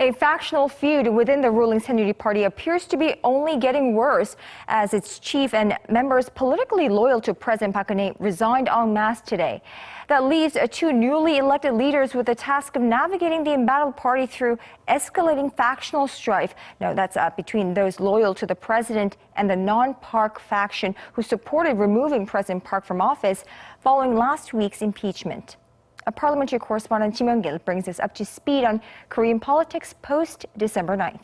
A factional feud within the ruling Saenuri Party appears to be only getting worse as its chief and members politically loyal to President Park Geun-hye resigned en masse today. That leaves two newly elected leaders with the task of navigating the embattled party through escalating factional strife. No, that's between those loyal to the president and the non-Park faction who supported removing President Park from office following last week's impeachment. A parliamentary correspondent, Ji Myung-kil, brings us up to speed on Korean politics post-December 9th.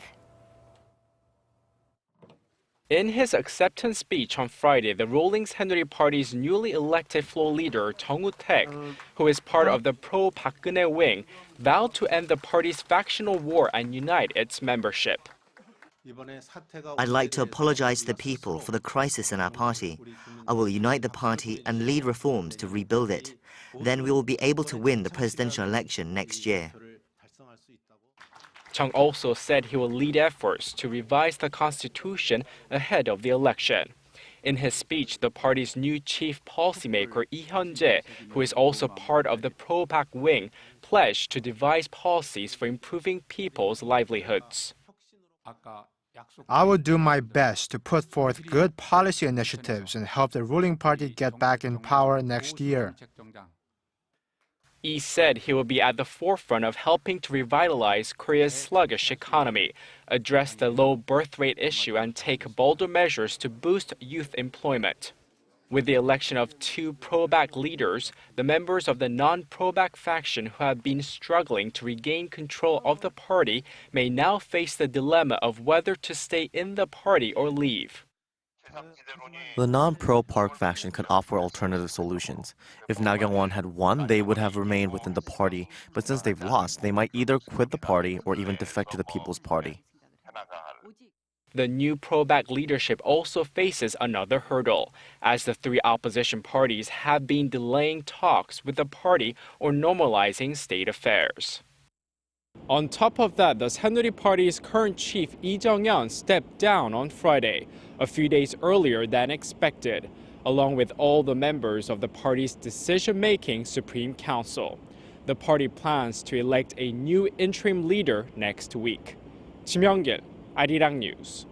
In his acceptance speech on Friday, the ruling Saenuri Party's newly elected floor leader, Chung, who is part of the pro-Park Geun-hye wing, vowed to end the party's factional war and unite its membership. I'd like to apologize to the people for the crisis in our party. I will unite the party and lead reforms to rebuild it. Then we will be able to win the presidential election next year. Chung also said he will lead efforts to revise the constitution ahead of the election. In his speech, the party's new chief policymaker, Lee Hyun-jae, who is also part of the pro-Park wing, pledged to devise policies for improving people's livelihoods. I will do my best to put forth good policy initiatives and help the ruling party get back in power next year. Lee said he will be at the forefront of helping to revitalize Korea's sluggish economy, address the low birth rate issue, and take bolder measures to boost youth employment. With the election of two pro-Park leaders, the members of the non-pro-Park faction who have been struggling to regain control of the party may now face the dilemma of whether to stay in the party or leave. The non-pro-Park faction could offer alternative solutions. If Na Kyung-won had won, they would have remained within the party, but since they've lost, they might either quit the party or even defect to the People's Party. The new pro-Park leadership also faces another hurdle, as the three opposition parties have been delaying talks with the party or normalizing state affairs. On top of that, the Saenuri Party's current chief Lee Jung-yeon stepped down on Friday, a few days earlier than expected, along with all the members of the party's decision-making Supreme Council. The party plans to elect a new interim leader next week. Ji Myung-kil, Arirang News.